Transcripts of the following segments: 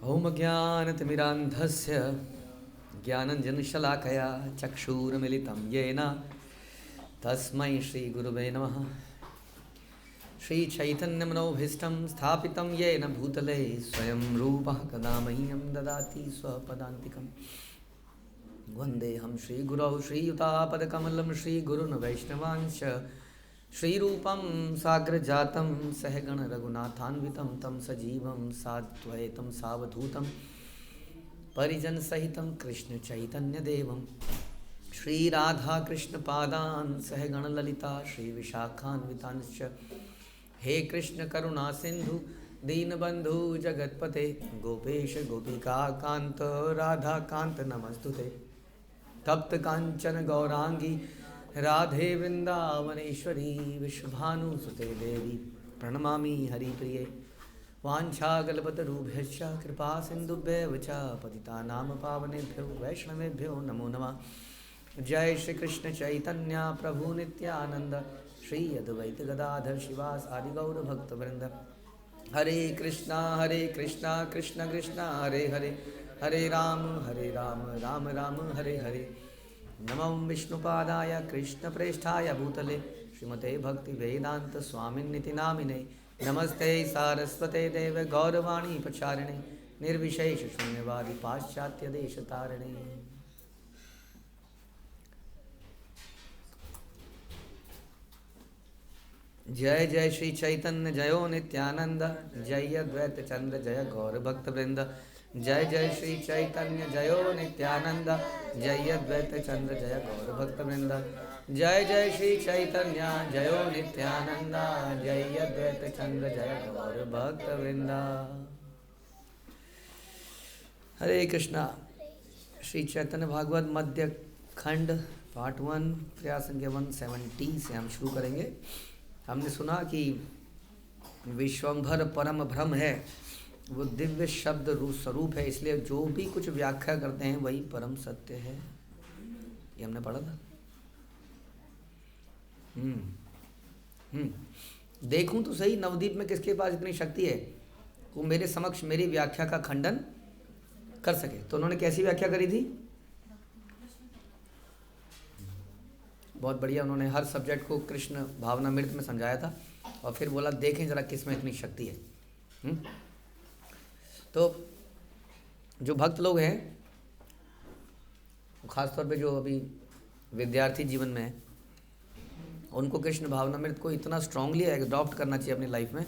ओम ज्ञानतिमिरान्धस्य ज्ञानञ्जनशलाकया चक्षुरुन्मिलितं येन तस्मै श्रीगुरुवे नमः। श्रीचैतन्यमनोभीष्टं स्थापितं येन भूतले स्वयं रूपः कदा मह्यं ददाति स्वपदान्तिकं। वन्देऽहं श्रीगुरौ श्रीयुतापदकमलं श्रीगुरुन् वैष्णवांश्च श्रीरूपं साग्रजातं सहगण रघुनाथान्वितं तं सजीवं साद्वैतं सावधूतं परिजनसहितं कृष्णचैतन्यदेवं श्रीराधाकृष्णपादान् सहगण ललिता श्रीविशाखान्वितांश्च। हे कृष्ण करुणा सिंधु दीनबंधु जगतपते गोपेश गोपिका कांत राधा कांत नमस्तुते। तप्त कांचन गौरांगी राधे वृंदावनेश्वरी विश्वभानुसुते देवी प्रणमामि हरिप्रिये। वाञ्छाकल्पतरुभ्यश्च कृपा सिन्धुभ्येव च पतितानां पावनेभ्यो वैष्णवेभ्यो नमो नमः। जय श्री कृष्ण चैतन्य प्रभु नित्यानंद श्री अद्वैत गदाधर शिवास आदि गौर भक्तवृंद। हरे कृष्णा कृष्ण कृष्ण हरे हरे हरे राम राम राम हरे हरे। नमो विष्णुपादाय कृष्ण प्रेष्ठाय भूतले श्रीमते भक्ति वेदांत स्वामिन्निति नामिने। नमस्ते सारस्वते देव गौरवाणी प्रचारिणे निर्विशेष शून्यवादी पाश्चात्य देश तारिणे। जय जय श्री चैतन्य जयो नित्यानंद जय अद्वैत चंद्र जय गौर भक्त वृंद। जय जय श्री चैतन्य जयो नित्यानंद जय अद्वैत चंद्र जय गौर भक्त वृंद। जय जय श्री चैतन्य जयो नित्यानंद जय अद्वैत चंद्र जय गौर भक्त वृंद। हरे कृष्णा। श्री चैतन्य भागवत मध्य खंड पार्ट 1 प्रयास संख्या 170 से हम शुरू करेंगे। हमने सुना कि विश्वंभर परम ब्रह्म है, वो दिव्य शब्द स्वरूप है, इसलिए जो भी कुछ व्याख्या करते हैं वही परम सत्य है। ये हमने पढ़ा था। देखूं तो सही नवदीप में किसके पास इतनी शक्ति है वो मेरे समक्ष मेरी व्याख्या का खंडन कर सके। तो उन्होंने कैसी व्याख्या करी थी? बहुत बढ़िया। उन्होंने हर सब्जेक्ट को कृष्ण भावनामृत में समझाया था और फिर बोला देखें जरा किस में इतनी शक्ति है। तो जो भक्त लोग हैं, खासतौर पे जो अभी विद्यार्थी जीवन में है, उनको कृष्ण भावनामृत को इतना स्ट्रांगली एडॉप्ट करना चाहिए अपनी लाइफ में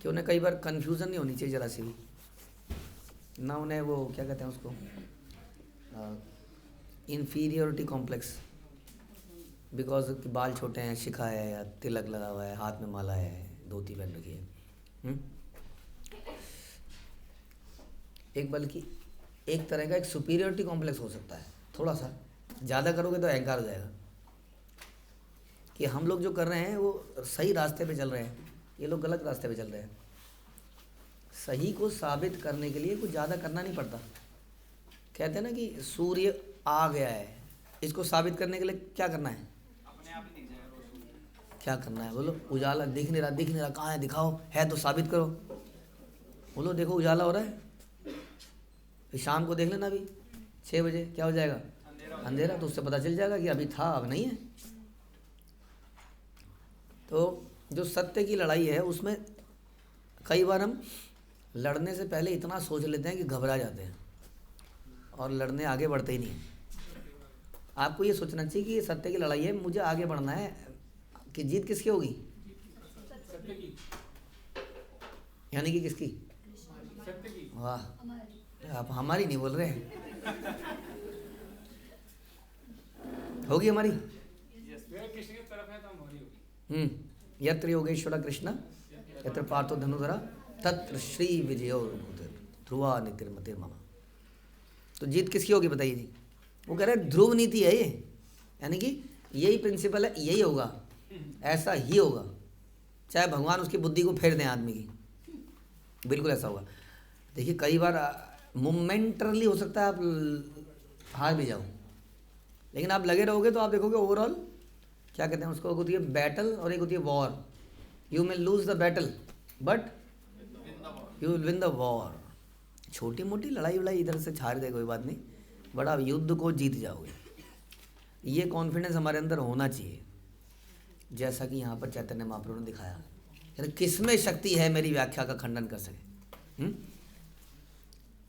कि उन्हें कई बार कन्फ्यूज़न नहीं होनी चाहिए ज़रा सी भी ना। उन्हें वो क्या कहते हैं उसको, इन्फीरियोरिटी कॉम्प्लेक्स, बिकॉज कि बाल छोटे हैं, शिखा है या तिलक लगा हुआ है, हाथ में माला है, धोती पहन रखी है। एक बल्कि एक तरह का एक सुपीरियरिटी कॉम्प्लेक्स हो सकता है। थोड़ा सा ज़्यादा करोगे तो अहंकार हो जाएगा कि हम लोग जो कर रहे हैं वो सही रास्ते पे चल रहे हैं, ये लोग गलत रास्ते पे चल रहे हैं। सही को साबित करने के लिए कुछ ज़्यादा करना नहीं पड़ता। कहते हैं ना कि सूर्य आ गया है, इसको साबित करने के लिए क्या करना है? अपने आप ही दिख जाएगा। क्या करना है बोलो? उजाला दिख नहीं रहा, कहाँ है? दिखाओ, है तो साबित करो। बोलो देखो उजाला हो रहा है, फिर शाम को देख लेना अभी 6 बजे क्या हो जाएगा? अंधेरा। तो उससे पता चल जाएगा कि अभी था अब नहीं है। तो जो सत्य की लड़ाई है उसमें कई बार हम लड़ने से पहले इतना सोच लेते हैं कि घबरा जाते हैं और लड़ने आगे बढ़ते ही नहीं हैं। आपको ये सोचना चाहिए कि ये सत्य की लड़ाई है, मुझे आगे बढ़ना है। कि जीत किसकी होगी? सत्य की। यानी कि किसकी? सत्य की। वाह, आप हमारी नहीं बोल रहे हैं। होगी हमारी। कृष्ण की तरफ है तो हमारी होगी। यत्र योगेश्वर कृष्ण यत्र पार्थो धनुधरा तत्र श्री विजयो ध्रुवा नितिर्मते मम। तो जीत किसकी होगी बताइए जी? वो कह रहे हैं ध्रुव नीति है ये, यानी कि यही प्रिंसिपल है, यही होगा, ऐसा ही होगा, चाहे भगवान उसकी बुद्धि को फेर दें आदमी की, बिल्कुल ऐसा होगा। देखिए कई बार मोमेंटरली हो सकता है आप हार भी जाओ, लेकिन आप लगे रहोगे तो आप देखोगे ओवरऑल क्या कहते हैं उसको, एक होती है बैटल और एक होती है war. You may lose the battle but you will win the war. छोटी मोटी लड़ाई वड़ाई इधर से छाड़ दे, कोई बात नहीं, बड़ा युद्ध को जीत जाओगे। ये कॉन्फिडेंस हमारे अंदर होना चाहिए, जैसा कि यहाँ पर चैतन्य महाप्रभु ने दिखाया। यानी किसमें शक्ति है मेरी व्याख्या का खंडन कर सके।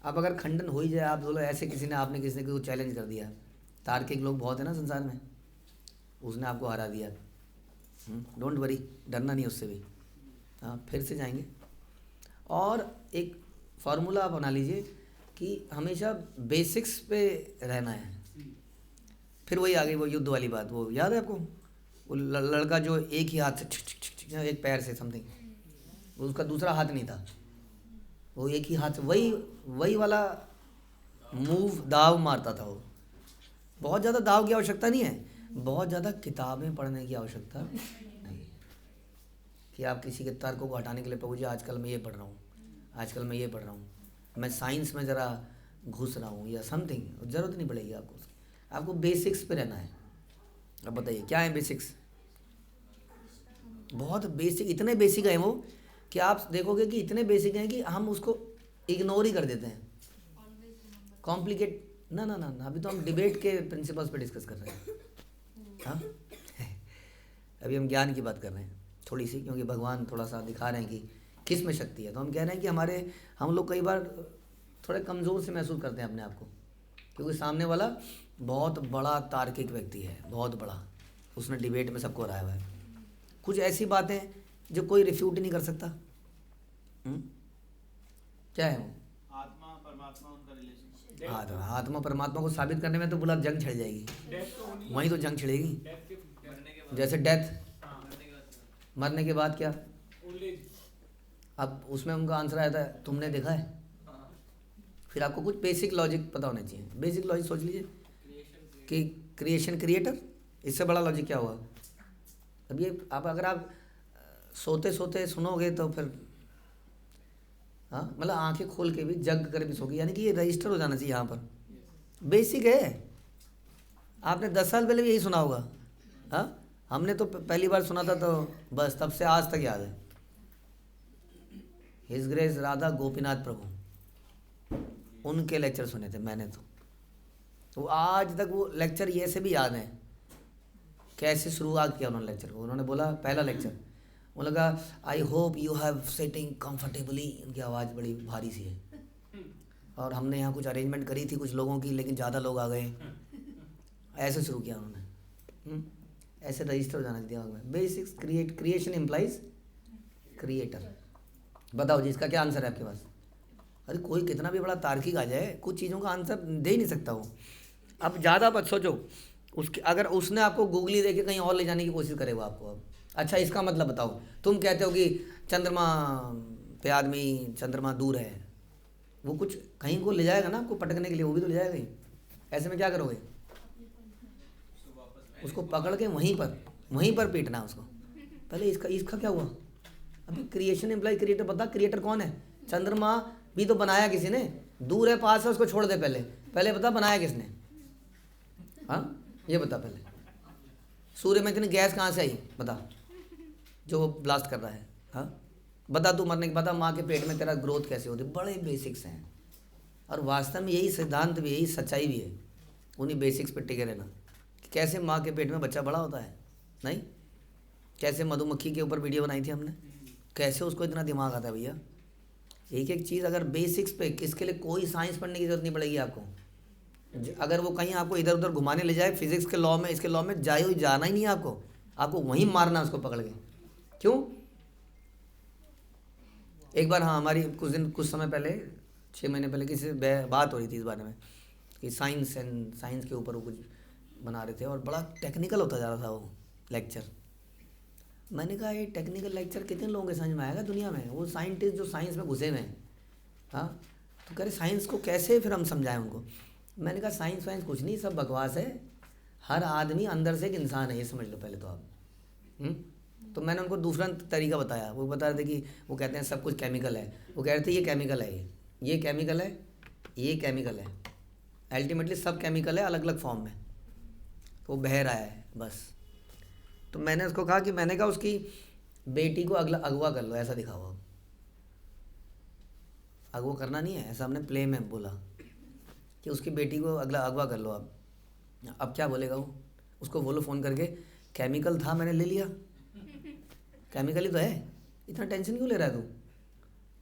अब अगर खंडन हो ही जाए, आप बोलो ऐसे किसी ने, आपने किसी ने चैलेंज कर दिया, तार्किक लोग बहुत है ना संसार में, उसने आपको हरा दिया, डोंट वरी, डरना नहीं उससे भी। हाँ, फिर से जाएंगे। और एक फार्मूला आप बना लीजिए कि हमेशा बेसिक्स पे रहना है। फिर वही आ गई वो युद्ध वाली बात, वो याद है आपको, वो लड़का जो एक ही हाथ से एक पैर से समथिंग, उसका दूसरा हाथ नहीं था, वो एक ही हाथ, वही वाला मूव दाव मारता था वो। बहुत ज़्यादा दाव की आवश्यकता नहीं है, बहुत ज़्यादा किताबें पढ़ने की आवश्यकता नहीं है कि आप किसी के तर्कों को हटाने के लिए, प्रभु जी आजकल मैं ये पढ़ रहा हूँ, आजकल मैं ये पढ़ रहा हूँ, मैं साइंस में ज़रा घुस रहा हूँ या समथिंग, ज़रूरत नहीं पड़ेगी आपको। आपको बेसिक्स पे रहना है। अब बताइए क्या है बेसिक्स? बहुत बेसिक, इतने बेसिक हैं वो कि आप देखोगे कि इतने बेसिक हैं कि हम उसको इग्नोर ही कर देते हैं। कॉम्प्लिकेट ना ना ना ना, अभी तो हम डिबेट के प्रिंसिपल्स पे डिस्कस कर रहे हैं। हाँ अभी हम ज्ञान की बात कर रहे हैं थोड़ी सी, क्योंकि भगवान थोड़ा सा दिखा रहे हैं कि किस में शक्ति है। तो हम कह रहे हैं कि हम लोग कई बार थोड़े कमज़ोर से महसूस करते हैं अपने आप को, क्योंकि सामने वाला बहुत बड़ा तार्किक व्यक्ति है, बहुत बड़ा, उसने डिबेट में सबको हराया हुआ है। कुछ ऐसी बातें जो कोई रिफ्यूट नहीं कर सकता। क्या है वो? आत्मा परमात्मा, उनका रिलेशन। आत्मा परमात्मा को साबित करने में तो बोला जंग छिड़ जाएगी, वहीं तो जंग छिड़ेगी। जैसे डेथ, मरने के बाद क्या? अब उसमें उनका आंसर आया था, तुमने देखा है? फिर आपको कुछ बेसिक लॉजिक पता होना चाहिए। बेसिक लॉजिक सोच लीजिए कि क्रिएशन क्रिएटर, इससे बड़ा लॉजिक क्या हुआ? अब ये अगर आप सोते सोते सुनोगे तो फिर हाँ, मतलब आंखें खोल के भी जग कर भी सोगे, यानी कि ये रजिस्टर हो जाना चाहिए यहाँ पर। बेसिक है, आपने 10 साल पहले भी यही सुना होगा। हाँ, हमने तो पहली बार सुना था तो बस तब से आज तक याद है। हिज ग्रेस राधा गोपीनाथ प्रभु, उनके लेक्चर सुने थे मैंने तो आज तक वो लेक्चर ये से भी याद है। कैसे शुरुआत किया उन्होंने लेक्चर को? उन्होंने बोला, पहला लेक्चर वो लगा, I hope you have sitting comfortably. उनकी आवाज़ बड़ी भारी सी है, और हमने यहाँ कुछ अरेंजमेंट करी थी कुछ लोगों की, लेकिन ज़्यादा लोग आ गए। ऐसे शुरू किया उन्होंने। ऐसे रजिस्टर हो जाना दिमाग में। Basics, creation implies creator. बताओ जी, इसका क्या आंसर है आपके पास? अरे कोई कितना भी बड़ा तार्किक आ जाए, कुछ चीज़ों का आंसर दे ही नहीं सकता वो। अब ज़्यादा मत सोचो उसके, अगर उसने आपको गूगली दे के कहीं और ले जाने की कोशिश करे वो आपको। अब अच्छा इसका मतलब बताओ, तुम कहते हो कि चंद्रमा पे आदमी, चंद्रमा दूर है, वो कुछ कहीं को ले जाएगा ना आपको पटकने के लिए, वो भी तो ले जाएगा ही। ऐसे में क्या करोगे? उसको पकड़ के वहीं पर पीटना उसको। पहले इसका क्या हुआ? अभी क्रिएशन इम्प्लाई क्रिएटर, बता क्रिएटर कौन है? चंद्रमा भी तो बनाया किसी ने, दूर है पास है उसको छोड़ दे। पहले बता बनाया किसने? हाँ ये बता पहले। सूर्य में इतनी गैस कहाँ से आई बता, जो वो ब्लास्ट कर रहा है? हाँ बता, तू मरने के बाद माँ के पेट में तेरा ग्रोथ कैसे होती? बड़े बेसिक्स हैं, और वास्तव में यही सिद्धांत भी, यही सच्चाई भी है। उन्हीं बेसिक्स पे टिके रहना कि कैसे माँ के पेट में बच्चा बड़ा होता है। नहीं, कैसे मधुमक्खी के ऊपर वीडियो बनाई थी हमने, कैसे उसको इतना दिमाग आता है भैया। एक एक चीज़ अगर बेसिक्स पे, इसके लिए कोई साइंस पढ़ने की जरूरत नहीं पड़ेगी आपको। अगर वो कहीं आपको इधर उधर घुमाने ले जाए फिजिक्स के लॉ में, इसके लॉ में जाना ही नहीं है आपको वहीं मारना उसको पकड़ के। क्यों? एक बार हाँ, हमारी कुछ समय पहले, 6 महीने पहले किसी से बात हो रही थी इस बारे में कि साइंस के ऊपर वो कुछ बना रहे थे, और बड़ा टेक्निकल होता जा रहा था वो लेक्चर। मैंने कहा ये टेक्निकल लेक्चर कितने लोगों के समझ में आएगा दुनिया में? वो साइंटिस्ट जो साइंस में घुसे हुए हैं। हाँ, तो कह रहे साइंस को कैसे फिर हम समझाएं उनको? मैंने कहा साइंस वाइंस कुछ नहीं, सब बकवास है। हर आदमी अंदर से एक इंसान है, ये समझ लो पहले तो आप। तो मैंने उनको दूसरा तरीका बताया। वो बता रहे थे कि वो कहते हैं सब कुछ केमिकल है। वो कह रहे थे ये केमिकल है, ये केमिकल है, ये केमिकल है, अल्टीमेटली सब केमिकल है अलग अलग फॉर्म में। तो वो बह रहा है बस। तो मैंने उसको कहा कि मैंने कहा उसकी बेटी को अगवा कर लो, ऐसा दिखाओ। अगवा करना नहीं है, ऐसा हमने प्ले में बोला कि उसकी बेटी को अगवा कर लो आप। अब क्या बोलेगा वो? उसको बोलो फ़ोन करके, केमिकल था मैंने ले लिया, केमिकल ही तो है, इतना टेंशन क्यों ले रहा है तू?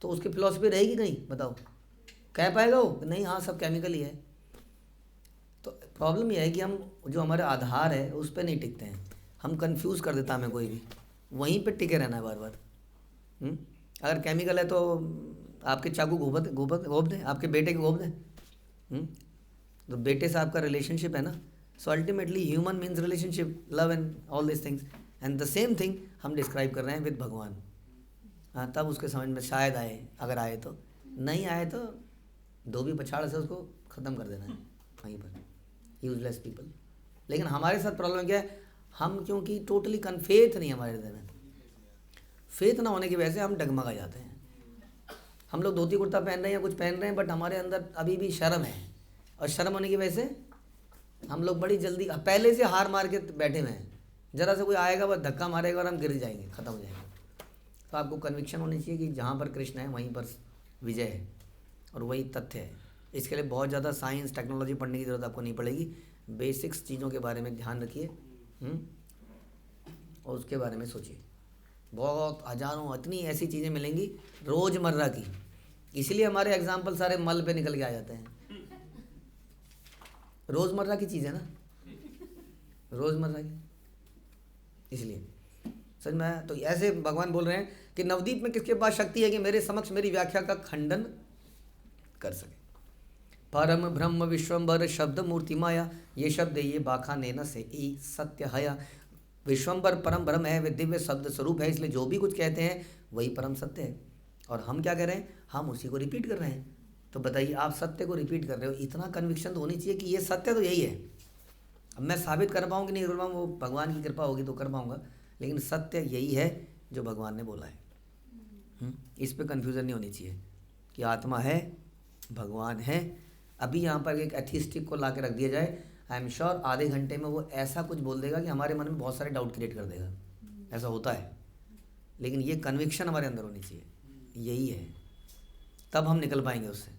तो उसकी फिलॉसफी रहेगी नहीं, बताओ कह पाएगा वो? नहीं, हाँ सब केमिकल ही है। तो प्रॉब्लम यह है कि हम जो हमारे आधार है उस पर नहीं टिकते हैं, हम कंफ्यूज कर देता हमें कोई भी, वहीं पे टिके रहना है बार बार। अगर केमिकल है तो आपके चाकू घोप दें, आपके बेटे को घोप दें। तो बेटे से आपका रिलेशनशिप है ना, so ultimately human means relationship, love and all this things, and the same thing हम डिस्क्राइब कर रहे हैं विद भगवान। हाँ, तब उसके समझ में शायद आए, अगर आए तो, नहीं आए तो धोबी पछाड़ से उसको ख़त्म कर देना है वहीं पर, यूजलेस पीपल। लेकिन हमारे साथ प्रॉब्लम क्या है, हम क्योंकि टोटली फेथ नहीं हमारे हृदय में, फेथ ना होने की वजह से हम डगमगा जाते हैं। हम लोग धोती कुर्ता पहन रहे हैं या कुछ पहन रहे हैं, बट हमारे अंदर अभी भी शर्म है, और शर्म होने की वजह से हम लोग बड़ी जल्दी पहले से हार मार के बैठे हुए हैं। ज़रा से कोई आएगा बस धक्का मारेगा और हम गिर जाएंगे, ख़त्म हो जाएंगे। तो आपको कन्विक्शन होनी चाहिए कि जहाँ पर कृष्ण है वहीं पर विजय है, और वही तथ्य है। इसके लिए बहुत ज़्यादा साइंस टेक्नोलॉजी पढ़ने की ज़रूरत आपको नहीं पड़ेगी, बेसिक्स चीज़ों के बारे में ध्यान रखिए और उसके बारे में सोचिए। बहुत हजारों इतनी ऐसी चीज़ें मिलेंगी रोज़मर्रा की, इसीलिए हमारे एग्जाम्पल सारे मल पे निकल के आ जाते हैं। रोज़मर्रा की चीज़ है ना, रोज़मर्रा की, इसलिए समझ में आया। तो ऐसे भगवान बोल रहे हैं कि नवदीप में किसके पास शक्ति है कि मेरे समक्ष मेरी व्याख्या का खंडन कर सके। परम ब्रह्म विश्वम्बर शब्द मूर्ति माया, ये शब्द ये बाखा नैना से ई सत्य हया। विश्वम्बर परम ब्रह्म है, वे दिव्य शब्द स्वरूप है, इसलिए जो भी कुछ कहते हैं वही परम सत्य है। और हम क्या कर रहे हैं, हम उसी को रिपीट कर रहे हैं। तो बताइए, आप सत्य को रिपीट कर रहे हो, इतना कन्विक्शन तो होनी चाहिए कि ये सत्य तो यही है। अब मैं साबित कर पाऊँ कि नहीं कर पाऊँ, वो भगवान की कृपा होगी तो कर पाऊँगा, लेकिन सत्य यही है जो भगवान ने बोला है। इस पे कन्फ्यूज़न नहीं होनी चाहिए कि आत्मा है, भगवान है। अभी यहाँ पर एक एथिस्टिक को ला के रख दिया जाए, आई एम श्योर आधे घंटे में वो ऐसा कुछ बोल देगा कि हमारे मन में बहुत सारे डाउट क्रिएट कर देगा। ऐसा होता है, लेकिन ये कन्विक्शन हमारे अंदर होनी चाहिए, यही है, तब हम निकल पाएंगे उससे।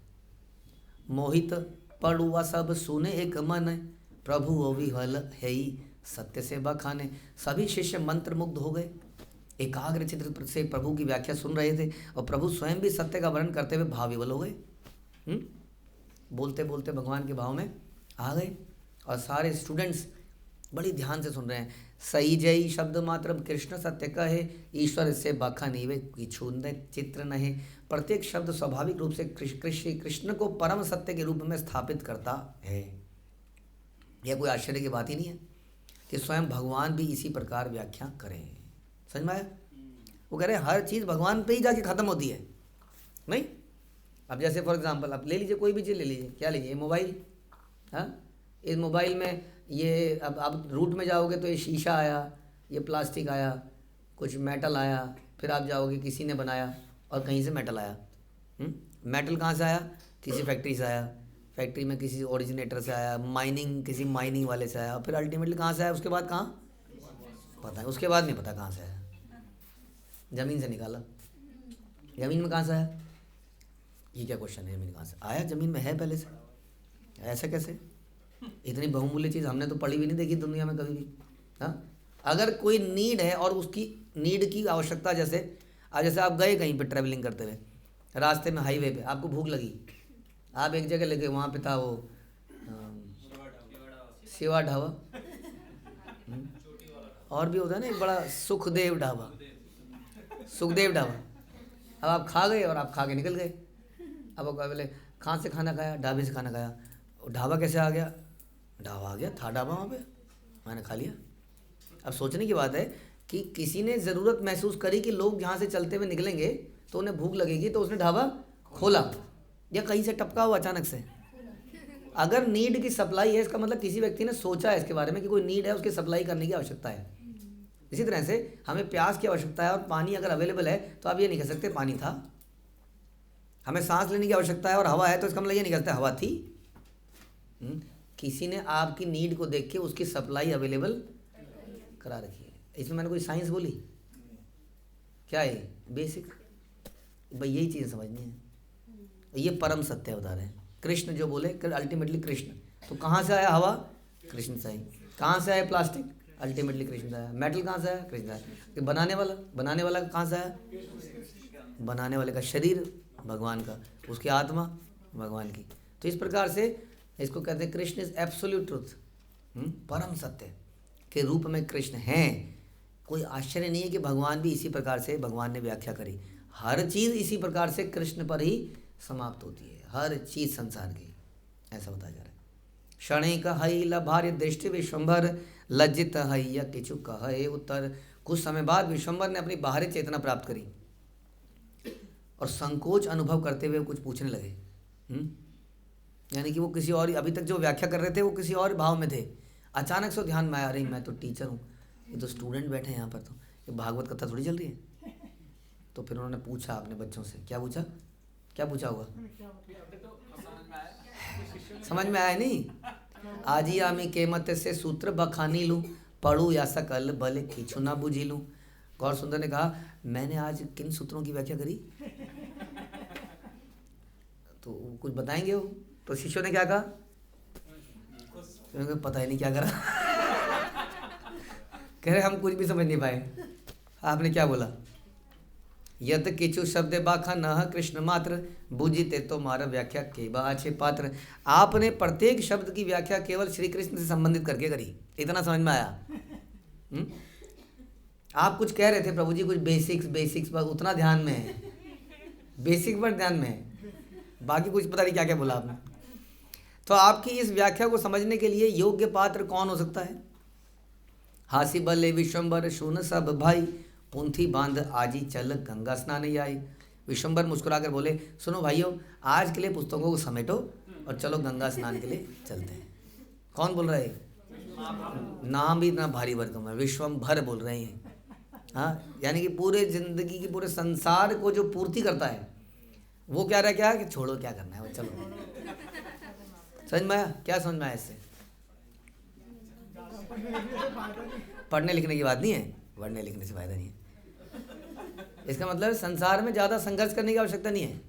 मोहित पड़ुआ सब सुने एक मन, प्रभु वो विहल है ही सत्य से बखाने। सभी शिष्य मंत्र मुग्ध हो गए, एकाग्र चित्त से प्रभु की व्याख्या सुन रहे थे, और प्रभु स्वयं भी सत्य का वर्णन करते हुए भाव विवल हो गए। बोलते बोलते भगवान के भाव में आ गए, और सारे स्टूडेंट्स बड़ी ध्यान से सुन रहे हैं। सही जय शब्द मात्र कृष्ण सत्य कहे, ईश्वर से बखा नीवे किछु चित्र नहे। प्रत्येक शब्द स्वाभाविक रूप से कृष्ण को परम सत्य के रूप में स्थापित करता है। यह कोई आश्चर्य की बात ही नहीं है कि स्वयं भगवान भी इसी प्रकार व्याख्या करें। समझ में आया? वो कह रहे हैं हर चीज़ भगवान पे ही जाके ख़त्म होती है, नहीं? अब जैसे फॉर एग्जांपल आप ले लीजिए, कोई भी चीज़ ले लीजिए, क्या लीजिए, मोबाइल। हाँ, इस मोबाइल में ये अब आप रूट में जाओगे तो ये शीशा आया, ये प्लास्टिक आया, कुछ मेटल आया, फिर आप जाओगे किसी ने बनाया और कहीं से मेटल आया। मेटल कहाँ से आया? किसी फैक्ट्री से आया, फैक्ट्री में किसी ओरिजिनेटर से आया, माइनिंग किसी माइनिंग वाले से आया, फिर अल्टीमेटली कहाँ से आया, उसके बाद कहाँ पता है, उसके बाद नहीं पता कहाँ से आया। ज़मीन से निकाला, ज़मीन में कहाँ से आया? ये क्या क्वेश्चन है, ज़मीन कहाँ से आया? ज़मीन में है पहले से, ऐसा कैसे? इतनी बहुमूल्य चीज़ हमने तो पढ़ी भी नहीं देखी दुनिया में कभी भी। हाँ, अगर कोई नीड है और उसकी नीड की आवश्यकता, जैसे आप गए कहीं पे ट्रैवलिंग करते हुए, रास्ते में हाईवे पे आपको भूख लगी, आप एक जगह लगे, वहाँ पे था वो शिवा ढाबा, और भी होता है ना एक बड़ा सुखदेव ढाबा। अब आप खा गए और आप खा के निकल गए। अब बोले कहाँ से खाना खाया? ढाबे से खाना खाया। ढाबा कैसे आ गया? ढाबा आ गया, था ढाबा वहाँ पे, मैंने खा लिया। अब सोचने की बात है कि किसी ने ज़रूरत महसूस करी कि लोग यहाँ से चलते हुए निकलेंगे तो उन्हें भूख लगेगी, तो उसने ढाबा खोला, या कहीं से टपका हुआ अचानक से। अगर नीड की सप्लाई है, इसका मतलब किसी व्यक्ति ने सोचा है इसके बारे में कि कोई नीड है, उसकी सप्लाई करने की आवश्यकता है। इसी तरह से हमें प्यास की आवश्यकता है और पानी अगर अवेलेबल है तो आप ये नहीं कह सकते पानी था। हमें सांस लेने की आवश्यकता है और हवा है, तो इसका मतलब ये नहीं कह सकते हवा थी। किसी ने आपकी नीड को देख के उसकी सप्लाई अवेलेबल करा रखी है। इसमें मैंने कोई साइंस बोली? क्या है बेसिक, भाई यही चीज़ समझनी है। ये परम सत्य बता रहे हैं। कृष्ण जो बोले अल्टीमेटली कृष्ण, तो कहाँ से आया हवा? कृष्ण से आई। कहाँ से आया प्लास्टिक? अल्टीमेटली कृष्ण से आया। मेटल कहाँ से आया? कृष्ण से आया। बनाने वाला कहाँ से आया? बनाने वाले का शरीर भगवान का, उसकी आत्मा भगवान की। तो इस प्रकार से इसको कहते हैं कृष्ण इज एब्सोल्यूट ट्रुथ, परम सत्य के रूप में कृष्ण हैं। कोई आश्चर्य नहीं है कि भगवान भी इसी प्रकार से भगवान ने व्याख्या करी। हर चीज़ इसी प्रकार से कृष्ण पर ही समाप्त होती है, हर चीज़ संसार की, ऐसा बताया जा रहा है। क्षणिक हई लभार्य दृष्टि विश्वम्भर लज्जित हई या किचु कहे उत्तर। कुछ समय बाद विश्वम्भर ने अपनी बाहरी चेतना प्राप्त करी और संकोच अनुभव करते हुए कुछ पूछने लगे। यानी कि वो किसी और, अभी तक जो व्याख्या कर रहे थे वो किसी और भाव में थे। अचानक से ध्यान में आया, अरे मैं तो टीचर हूँ, ये तो स्टूडेंट बैठे हैं यहाँ पर, तो ये भागवत कथा थोड़ी चल रही है। तो फिर उन्होंने पूछा अपने बच्चों से, क्या पूछा होगा? समझ में आया नहीं? आजी आमी के मत से सूत्र बखानी लूँ, पढ़ूँ या सकल भले खींचू ना बुझी लूँ। गौर सुंदर ने कहा, मैंने आज किन सूत्रों की व्याख्या करी? तो कुछ बताएंगे वो? तो शिष्यों ने क्या कहा? तो पता ही नहीं क्या करा। कह रहे हम कुछ भी समझ नहीं पाए। आपने क्या बोला? यद किचु शब्द बाखा न कृष्ण मात्र बुझिते तो मारा व्याख्या के बाछे पात्र। आपने प्रत्येक शब्द की व्याख्या केवल श्री कृष्ण से संबंधित करके करी, इतना समझ में आया। आप कुछ कह रहे थे प्रभु जी, कुछ बेसिक्स पर उतना ध्यान में है, बेसिक पर ध्यान में है, बाकी कुछ पता नहीं क्या क्या बोला आपने। तो आपकी इस व्याख्या को समझने के लिए योग्य पात्र कौन हो सकता है? हासी बल्ले विश्वम्बर सुन सब भाई, पुंथी बांध आजी चल गंगा स्नान आई। विश्वम्बर मुस्कुराकर बोले, सुनो भाइयों, आज के लिए पुस्तकों को समेटो और चलो गंगा स्नान के लिए चलते हैं। कौन बोल रहा है? नाम भी इतना भारी भरकम है, विश्वम्भर बोल रहे हैं। हाँ, यानी कि पूरे जिंदगी की, पूरे संसार को जो पूर्ति करता है वो कह रहा है क्या? कि छोड़ो, क्या करना है वो, चलो। समझ में आया? क्या समझ में आया इससे? पढ़ने लिखने की बात नहीं है, पढ़ने लिखने से फायदा नहीं है। इसका मतलब संसार में ज़्यादा संघर्ष करने की आवश्यकता नहीं है।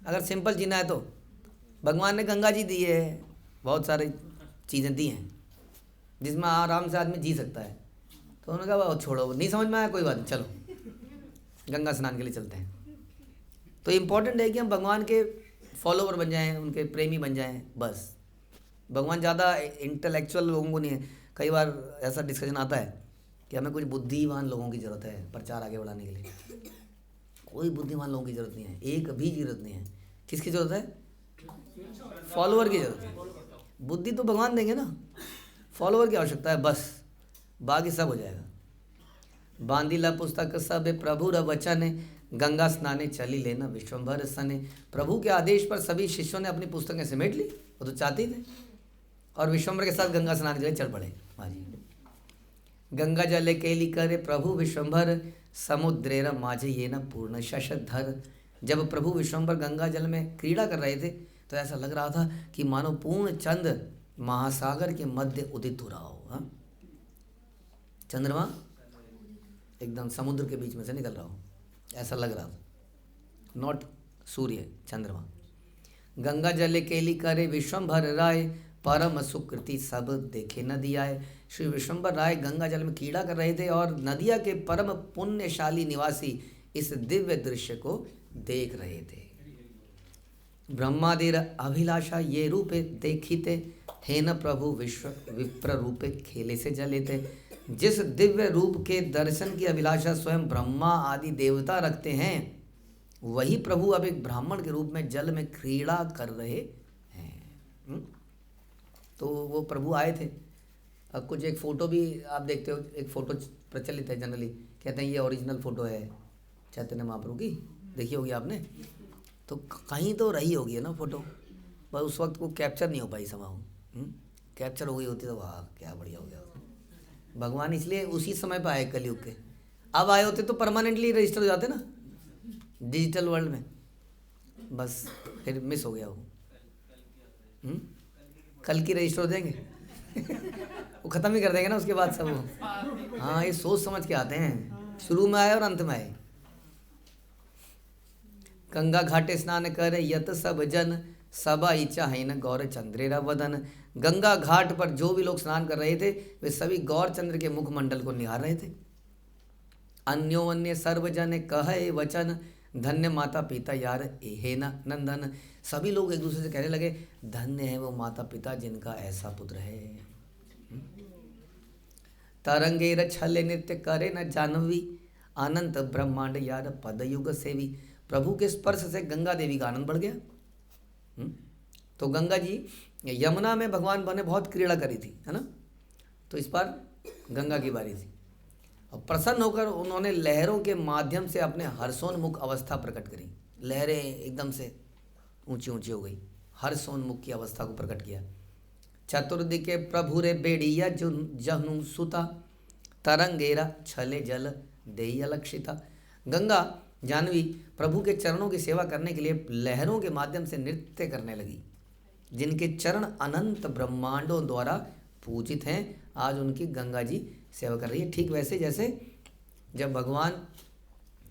अगर सिंपल जीना है तो भगवान ने गंगा जी दी है, बहुत सारी चीज़ें दी हैं जिसमें आराम से आदमी जी सकता है। तो उन्होंने कहा छोड़ो, नहीं समझ में आया, कोई बात नहीं, चलो गंगा स्नान के लिए चलते हैं। तो इम्पोर्टेंट है कि हम भगवान के फॉलोवर बन जाएं, उनके प्रेमी बन जाएं, बस। भगवान ज़्यादा इंटेलेक्चुअल लोगों को नहीं है। कई बार ऐसा डिस्कशन आता है कि हमें कुछ बुद्धिमान लोगों की ज़रूरत है प्रचार आगे बढ़ाने के लिए। कोई बुद्धिमान लोगों की ज़रूरत नहीं है, एक भी ज़रूरत नहीं है। किसकी ज़रूरत है? फॉलोवर की ज़रूरत है। बुद्धि तो भगवान देंगे ना, फॉलोवर की आवश्यकता है, बस, बाकी सब हो जाएगा। बांधीला पुस्तक सब प्रभु र वचन, गंगा स्नाने चली लेना विश्वम्भर सने। प्रभु के आदेश पर सभी शिष्यों ने अपनी पुस्तकें समेट ली, वो तो चाहते थे, और विश्वम्भर के साथ गंगा स्नान के लिए चल पड़े। हाँ जी। गंगा जले केली करे प्रभु विश्वम्भर, समुद्रेर माझे ये न पूर्ण शशधर। जब प्रभु विश्वम्भर गंगा जल में क्रीड़ा कर रहे थे तो ऐसा लग रहा था कि मानो पूर्ण चंद्र महासागर के मध्य उदित हो रहा हो। हाँ, चंद्रमा एकदम समुद्र के बीच में से निकल रहा हो, ऐसा लग रहा था। नॉट सूर्य, चंद्रमा। गंगा जले केली करे विश्वम्भर राय, परम सुकृति सब देखे नदी आए। श्री विश्वम्भर राय गंगा जल में कीड़ा कर रहे थे और नदिया के परम पुण्यशाली निवासी इस दिव्य दृश्य को देख रहे थे। ब्रह्मादिर अभिलाषा ये रूपे देखिते, हे न प्रभु विश्व विप्र रूपे खेले से जले थे। जिस दिव्य रूप के दर्शन की अभिलाषा स्वयं ब्रह्मा आदि देवता रखते हैं, वही प्रभु अब एक ब्राह्मण के रूप में जल में क्रीड़ा कर रहे हैं। तो वो प्रभु आए थे। अब कुछ एक फ़ोटो भी आप देखते हो, एक फ़ोटो प्रचलित है जनरली, कहते हैं ये ओरिजिनल फ़ोटो है चैतन्य महाप्रभु की, देखी होगी आपने। तो कहीं तो रही होगी है ना फ़ोटो, पर उस वक्त को कैप्चर नहीं हो पाई समाओ। कैप्चर हो गई होती तो वाह क्या बढ़िया हो गया। भगवान इसलिए उसी समय पर आए कलयुग के, अब आए होते तो परमानेंटली रजिस्टर हो जाते ना डिजिटल वर्ल्ड में, बस फिर मिस हो गया वो। कल की रजिस्टर हो जाएंगे वो ख़त्म ही कर देंगे ना उसके बाद सब वो। हाँ, ये सोच समझ के आते हैं, शुरू में आए और अंत में आए। गंगा घाटे स्नान कर यत सब जन, सबाई चाहे गौर चंद्रेरा वदन। गंगा घाट पर जो भी लोग स्नान कर रहे थे वे सभी गौर चंद्र के मुखमंडल को निहार रहे थे। अन्योन्य सर्वजन कहे वचन, धन्य माता पिता यार हे नंदन। सभी लोग एक दूसरे से कहने लगे धन्य है वो माता पिता जिनका ऐसा पुत्र है। तरंगेर छल नृत्य करे न जानवी, अनंत ब्रह्मांड यार पदयुग सेवी। प्रभु के स्पर्श से गंगा देवी का आनंद बढ़ गया। तो गंगा जी यमुना में भगवान बने बहुत क्रीड़ा करी थी, है ना। तो इस बार गंगा की बारी थी और प्रसन्न होकर उन्होंने लहरों के माध्यम से अपने हर्षोन्मुख अवस्था प्रकट करी। लहरें एकदम से ऊंची ऊंची हो गई, हर्षोन्मुख की अवस्था को प्रकट किया। चतुर्दिके प्रभु रे बेड़िया जहनु सुता, तरंगेरा छले जल देई अलक्षिता। गंगा जानवी प्रभु के चरणों की सेवा करने के लिए लहरों के माध्यम से नृत्य करने लगी। जिनके चरण अनंत ब्रह्मांडों द्वारा पूजित हैं, आज उनकी गंगा जी सेवा कर रही है। ठीक वैसे जैसे जब भगवान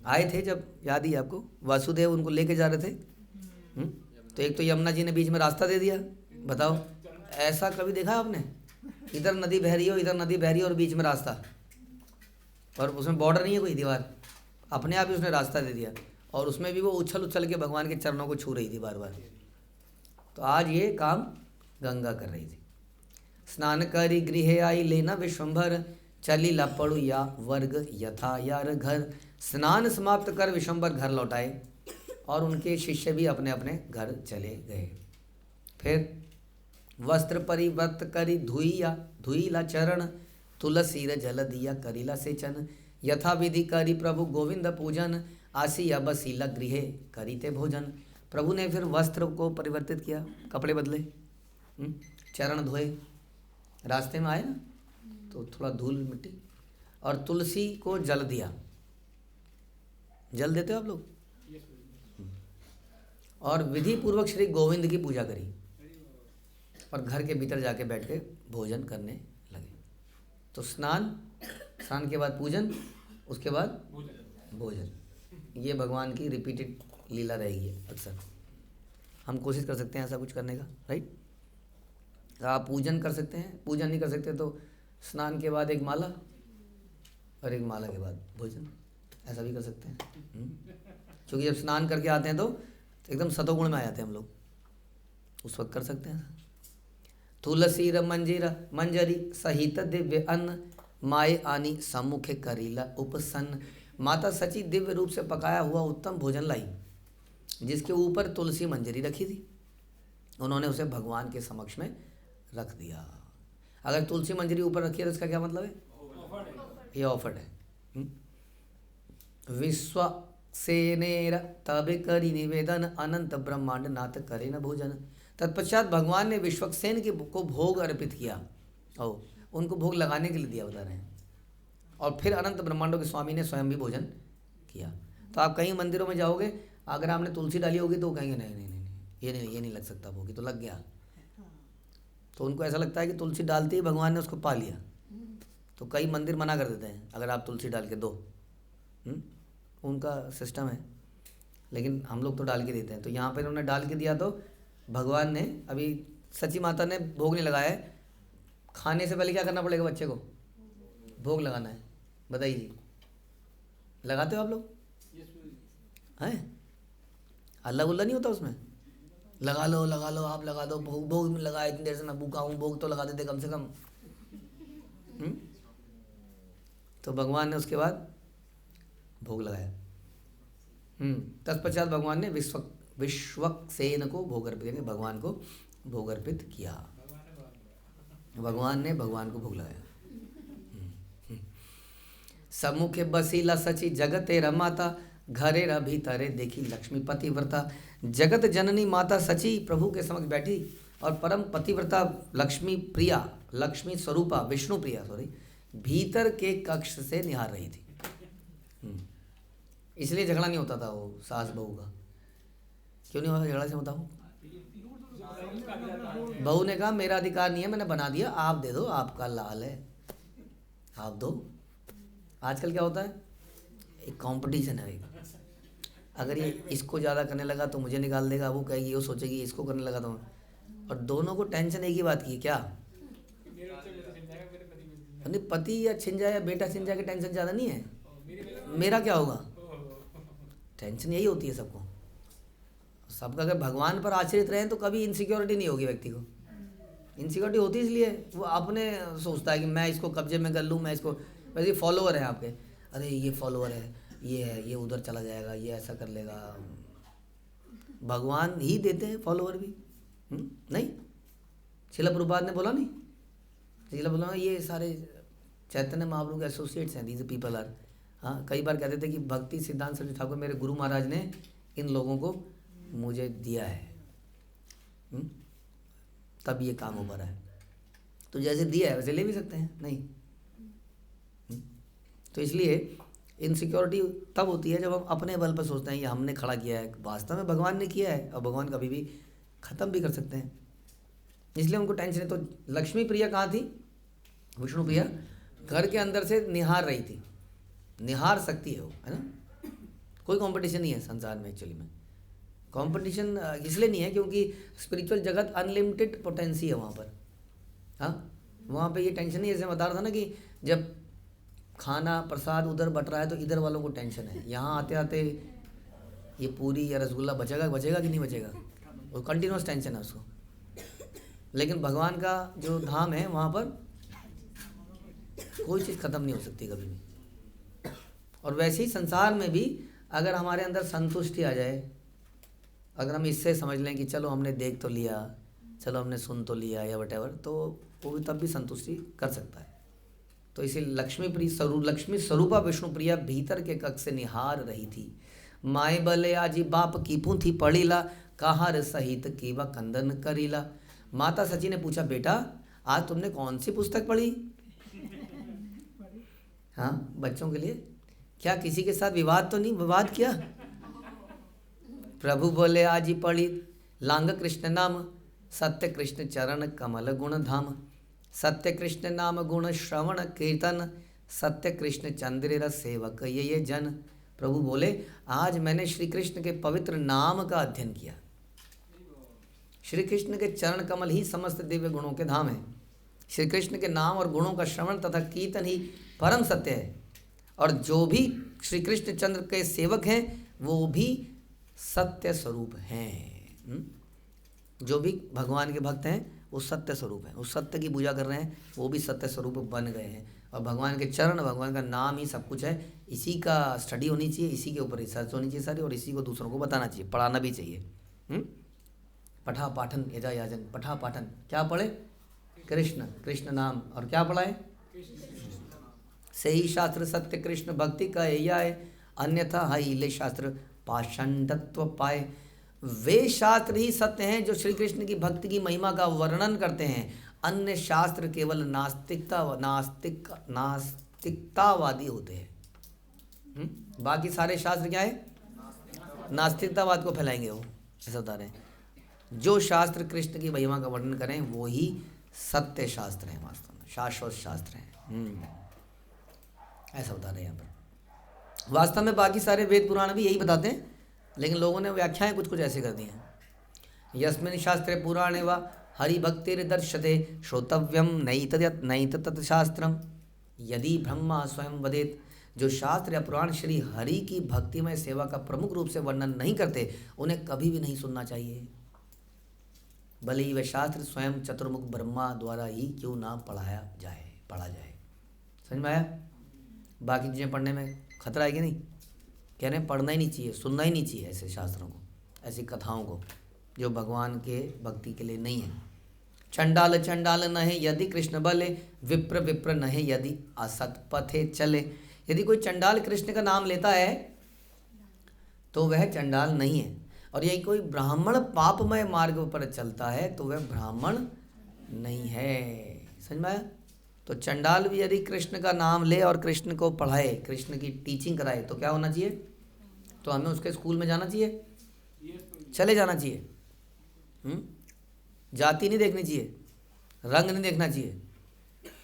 आए थे, जब याद ही आपको, वासुदेव उनको लेके जा रहे थे, तो एक तो यमुना जी ने बीच में रास्ता दे दिया। बताओ ऐसा कभी देखा आपने? इधर नदी बह रही हो, इधर नदी बह रही है और बीच में रास्ता, और उसमें बॉर्डर नहीं है कोई दीवार, अपने आप ही उसने रास्ता दे दिया। और उसमें भी वो उछल उछल के भगवान के चरणों को छू रही थी बार बार। तो आज ये काम गंगा कर रही थी। स्नान करी गृह आई लेना विश्वंभर, चली लपड़ू या वर्ग यथा यार घर। स्नान समाप्त कर विश्वंभर घर लौटाए और उनके शिष्य भी अपने अपने घर चले गए। फिर वस्त्र परिवर्त करी धुईला चरण, तुलसी जल दिया करीला सेचन। यथा विधि करी प्रभु गोविंद पूजन, आसिया बसीला गृह करी ते भोजन। प्रभु ने फिर वस्त्र को परिवर्तित किया, कपड़े बदले, चरण धोए, रास्ते में आए ना तो थोड़ा धूल मिट्टी, और तुलसी को जल दिया। जल देते हो आप लोग? और विधि पूर्वक श्री गोविंद की पूजा करी और घर के भीतर जाके बैठ के भोजन करने लगे। तो स्नान के बाद पूजन, उसके बाद भोजन। ये भगवान की रिपीटेड लीला रहेगी अक्सर। हम कोशिश कर सकते हैं ऐसा कुछ करने का, राइट। आप पूजन कर सकते हैं, पूजन नहीं कर सकते तो स्नान के बाद एक माला और एक माला के बाद भोजन, ऐसा भी कर सकते हैं। क्योंकि जब स्नान करके आते हैं तो एकदम सतोगुण में आ जाते हैं हम लोग, उस वक्त कर सकते हैं। तुलसी मंजरी सहित दिव्य अन्न, माए आनी सम्मुखे करीला उपसन्न। माता सची दिव्य रूप से पकाया हुआ उत्तम भोजन लाई, जिसके ऊपर तुलसी मंजरी रखी थी। उन्होंने उसे भगवान के समक्ष में रख दिया। अगर तुलसी मंजरी ऊपर रखी है तो इसका क्या मतलब है? ये ऑफर्ड है। विश्व सेनेर तब करी निवेदन, अनंत ब्रह्मांड नाथ करे न भोजन। तत्पश्चात भगवान ने विश्वक्सेन को भोग अर्पित किया और उनको भोग लगाने के लिए दिया, बता रहे हैं। और फिर अनंत ब्रह्मांडों के स्वामी ने स्वयं भी भोजन किया। तो आप कहीं मंदिरों में जाओगे, अगर आपने तुलसी डाली होगी तो वो कहेंगे नहीं नहीं नहीं, ये नहीं लग सकता भोग, तो लग गया। तो उनको ऐसा लगता है कि तुलसी डालते ही भगवान ने उसको पा लिया। तो कई मंदिर मना कर देते हैं अगर आप तुलसी डाल के दो, उनका सिस्टम है। लेकिन हम लोग तो डाल के देते हैं। तो यहाँ पर उन्होंने डाल के दिया तो भगवान ने, अभी सची माता ने भोग नहीं लगाया है, खाने से पहले क्या करना पड़ेगा? बच्चे को भोग लगाना है। बताइए जी, लगाते हो आप लोग? हैं? अल्लाह उल्ला नहीं होता उसमें? लगा लो आप लगा दो, भोग में लगा, इतनी देर से मैं भूखा हूँ, भोग तो लगा देते कम से कम। तो भगवान ने उसके बाद भोग लगाया। तत्पश्चात भगवान ने विश्वक्सेन को भोग अर्पित, भगवान को भोग अर्पित किया। भगवान ने भगवान को भोग लगाया। सम्मुखे बसीला सची जगते रमाता, घरे र भीतरे देखी लक्ष्मी पतिव्रता। जगत जननी माता सची प्रभु के समक्ष बैठी और परम पतिव्रता लक्ष्मी प्रिया, लक्ष्मी स्वरूपा, विष्णु प्रिया भीतर के कक्ष से निहार रही थी। इसलिए झगड़ा नहीं होता था वो सास बहू का। क्यों नहीं होता झगड़ा? से बताओ। बहू ने कहा मेरा अधिकार नहीं है, मैंने बना दिया, आप दे दो, आपका लाल है, आप दो। आजकल क्या होता है? एक कंपटीशन है, अगर ये इसको ज़्यादा करने लगा तो मुझे निकाल देगा, वो कहेगी, वो सोचेगी इसको करने लगा तो, और दोनों को टेंशन एक ही बात की, क्या नहीं पति या छिन जाए या बेटा छिन जाए की टेंशन ज़्यादा नहीं है, मेरा क्या होगा, टेंशन यही होती है सबको। सबका अगर भगवान पर आश्रित रहें तो कभी इनसिक्योरिटी नहीं होगी व्यक्ति को। इनसिक्योरिटी होती इसलिए वो अपने सोचता है कि मैं इसको कब्जे में कर लूँ, मैं इसको, वैसे फॉलोअर हैं आपके, अरे ये फॉलोअर है, ये उधर चला जाएगा, ये ऐसा कर लेगा। भगवान ही देते हैं फॉलोअर भी, नहीं शिला प्रभुपाद ने बोला नहीं, शिला बोला ये सारे चैतन्य महाप्रभु के एसोसिएट्स हैं, दीज पीपल आर। हाँ, कई बार कहते थे कि भक्ति सिद्धांत सरस्वती ठाकुर मेरे गुरु महाराज ने इन लोगों को मुझे दिया है, तब ये काम हो पा रहा है। तो जैसे दिया है वैसे ले भी सकते हैं, नहीं। तो इसलिए इनसिक्योरिटी तब होती है जब हम अपने बल पर सोचते हैं ये हमने खड़ा किया है, वास्तव में भगवान ने किया है और भगवान कभी भी ख़त्म भी कर सकते हैं, इसलिए उनको टेंशन है। तो लक्ष्मी प्रिया कहाँ थी, विष्णु प्रिया घर के अंदर से निहार रही थी, निहार सकती है वो, है ना। कोई कंपटीशन नहीं है संसार में, एक्चुअली में कंपटीशन इसलिए नहीं है क्योंकि स्पिरिचुअल जगत अनलिमिटेड पोटेंसी है वहाँ पर। हाँ, वहाँ पे ये टेंशन नहीं, जैसे बता रहा था ना कि जब खाना प्रसाद उधर बट रहा है तो इधर वालों को टेंशन है, यहाँ आते आते ये पूरी या रसगुल्ला बचेगा कि नहीं बचेगा, वो कंटिन्यूस टेंशन है उसको। लेकिन भगवान का जो धाम है वहाँ पर कोई चीज़ ख़त्म नहीं हो सकती कभी भी। और वैसे ही संसार में भी अगर हमारे अंदर संतुष्टि आ जाए, अगर हम इससे समझ लें कि चलो हमने देख तो लिया, चलो हमने सुन तो लिया या वटेवर, तो वो भी तब भी संतुष्टि कर सकता है। तो इसे लक्ष्मी स्वरूपा विष्णु प्रिया भीतर के कक्ष से निहार रही थी। माए बले आजी बाप कीपू थी पढ़ीला, कहार सहित कीवा कंदन करीला। माता सची ने पूछा, बेटा आज तुमने कौन सी पुस्तक पढ़ी? हाँ, बच्चों के लिए, क्या किसी के साथ विवाद तो नहीं, विवाद किया? प्रभु बोले आज ही पढ़ी लांग कृष्ण नाम, सत्य कृष्ण चरण कमल गुण धाम। सत्य कृष्ण नाम गुण श्रवण कीर्तन, सत्य कृष्ण चंद्र सेवक ये जन। प्रभु बोले आज मैंने श्री कृष्ण के पवित्र नाम का अध्ययन किया। श्री कृष्ण के चरण कमल ही समस्त दिव्य गुणों के धाम है। श्री कृष्ण के नाम और गुणों का श्रवण तथा कीर्तन ही परम सत्य है। और जो भी श्री कृष्ण चंद्र के सेवक हैं वो भी सत्य स्वरूप हैं। जो भी भगवान के भक्त हैं वो सत्य स्वरूप है, वो सत्य की पूजा कर रहे हैं, वो भी सत्य स्वरूप बन गए हैं। और भगवान के चरण, भगवान का नाम ही सब कुछ है। इसी का स्टडी होनी चाहिए, इसी के ऊपर रिसर्च होनी चाहिए सारी, और इसी को दूसरों को बताना चाहिए, पढ़ाना भी चाहिए। पठा पाठन यजा याजन, पठा पाठन क्या पढ़े? कृष्ण, कृष्ण नाम, और क्या पढ़ाए? सही शास्त्र सत्य कृष्ण भक्ति का है, अन्यथा हाइले शास्त्र पाषंडत्व पाए। वे शास्त्र ही सत्य हैं जो श्री कृष्ण की भक्ति की महिमा का वर्णन करते हैं। अन्य शास्त्र केवल नास्तिकतावादी होते हैं। बाकी सारे शास्त्र क्या है? नास्तिकतावाद को फैलाएंगे वो, ऐसा बता रहे हैं। जो शास्त्र कृष्ण की महिमा का वर्णन करें वो ही सत्य शास्त्र हैं, वास्तव में शाश्वत शास्त्र हैं। ऐसा बता रहे हैं यहाँ पर। वास्तव में बाकी सारे वेद पुराण भी यही बताते हैं, लेकिन लोगों ने व्याख्याएं कुछ कुछ ऐसे कर दी हैं। यस्मिन् शास्त्रे पुराणे वा हरिभक्तिर्दर्श्यते श्रोतव्यम नैत तत् शास्त्रम यदि ब्रह्मा स्वयं वदेत। जो शास्त्र या पुराण श्री हरि की भक्तिमय सेवा का प्रमुख रूप से वर्णन नहीं करते उन्हें कभी भी नहीं सुनना चाहिए, भले ही वह शास्त्र स्वयं चतुर्मुख ब्रह्मा द्वारा ही क्यों ना पढ़ा जाए। समझ में आया? बाकी चीज़ें पढ़ने में खतरा है कि नहीं? कह रहे हैं पढ़ना ही नहीं चाहिए, सुनना ही नहीं चाहिए ऐसे शास्त्रों को, ऐसी कथाओं को जो भगवान के भक्ति के लिए नहीं है। चंडाल चंडाल नहे यदि कृष्ण बले, विप्र विप्र नहे यदि असत पथे चले। यदि कोई चंडाल कृष्ण का नाम लेता है तो वह चंडाल नहीं है, और यदि कोई ब्राह्मण पापमय मार्ग पर चलता है तो वह ब्राह्मण नहीं है। समझ में आया? तो चंडाल भी यदि कृष्ण का नाम ले और कृष्ण को पढ़ाए, कृष्ण की टीचिंग कराए, तो क्या होना चाहिए? तो हमें उसके स्कूल में जाना चाहिए, चले जाना चाहिए। जाति नहीं देखनी चाहिए, रंग नहीं देखना चाहिए,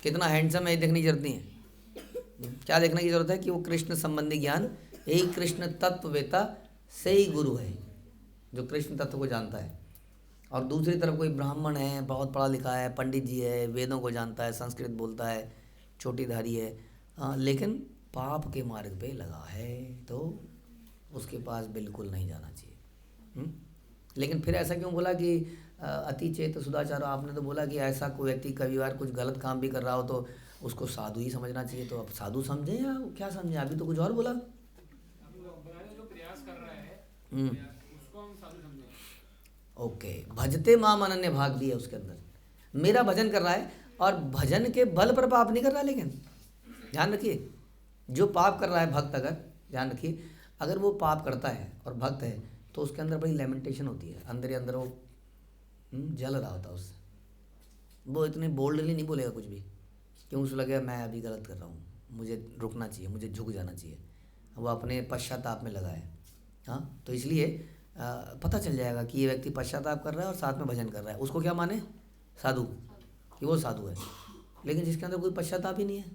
कितना हैंडसम है ये देखने की जरूरत नहीं है। क्या देखने की जरूरत है कि वो कृष्ण संबंधी ज्ञान, यही कृष्ण तत्ववेता से ही गुरु है जो कृष्ण तत्व को जानता है, और दूसरी तरफ कोई ब्राह्मण है, बहुत पढ़ा लिखा है, पंडित जी है, वेदों को जानता है, संस्कृत बोलता है, चोटीधारी है, लेकिन पाप के मार्ग पे लगा है, तो उसके पास बिल्कुल नहीं जाना चाहिए। लेकिन फिर ऐसा क्यों बोला कि अति चेत सुदाचार? आपने तो बोला कि ऐसा कोई व्यक्ति कभी बार कुछ गलत काम भी कर रहा हो तो उसको साधु ही समझना चाहिए। तो अब साधु समझे या क्या समझे? अभी तो कुछ और बोला। जो प्रयास कर रहा है उसको हम साधु समझें। ओके, भजते माम अनन्य भाग भी है उसके अंदर। मेरा भजन कर रहा है और भजन के बल पर पाप नहीं कर रहा, लेकिन ध्यान रखिए, जो पाप कर रहा है भक्त, अगर ध्यान रखिए, अगर वो पाप करता है और भक्त है तो उसके अंदर बड़ी लेमेंटेशन होती है, अंदर ही अंदर वो जल रहा होता है उससे। वो इतने बोल्डली नहीं बोलेगा कुछ भी, क्यों? उसको लगेगा मैं अभी गलत कर रहा हूँ, मुझे रुकना चाहिए, मुझे झुक जाना चाहिए। वो अपने पश्चाताप में लगा है। हाँ, तो इसलिए पता चल जाएगा कि ये व्यक्ति पश्चाताप कर रहा है और साथ में भजन कर रहा है, उसको क्या माने? साधु, कि वो साधु है। लेकिन जिसके अंदर कोई पश्चाताप ही नहीं है,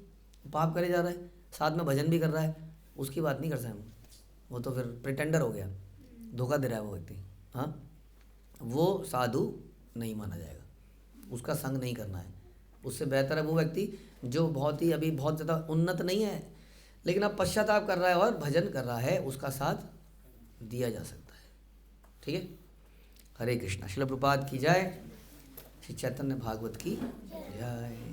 पाप करे जा रहा है, साथ में भजन भी कर रहा है, उसकी बात नहीं कर सकते हम। वो तो फिर प्रिटेंडर हो गया, धोखा दे रहा है वो व्यक्ति। हाँ, वो साधु नहीं माना जाएगा, उसका संग नहीं करना है। उससे बेहतर है वो व्यक्ति जो बहुत ही अभी बहुत ज़्यादा उन्नत नहीं है, लेकिन अब पश्चाताप कर रहा है और भजन कर रहा है, उसका साथ दिया जा सकता है। ठीक है। हरे कृष्णा। श्रील प्रभुपाद की जय। श्री चैतन्य भागवत की जय।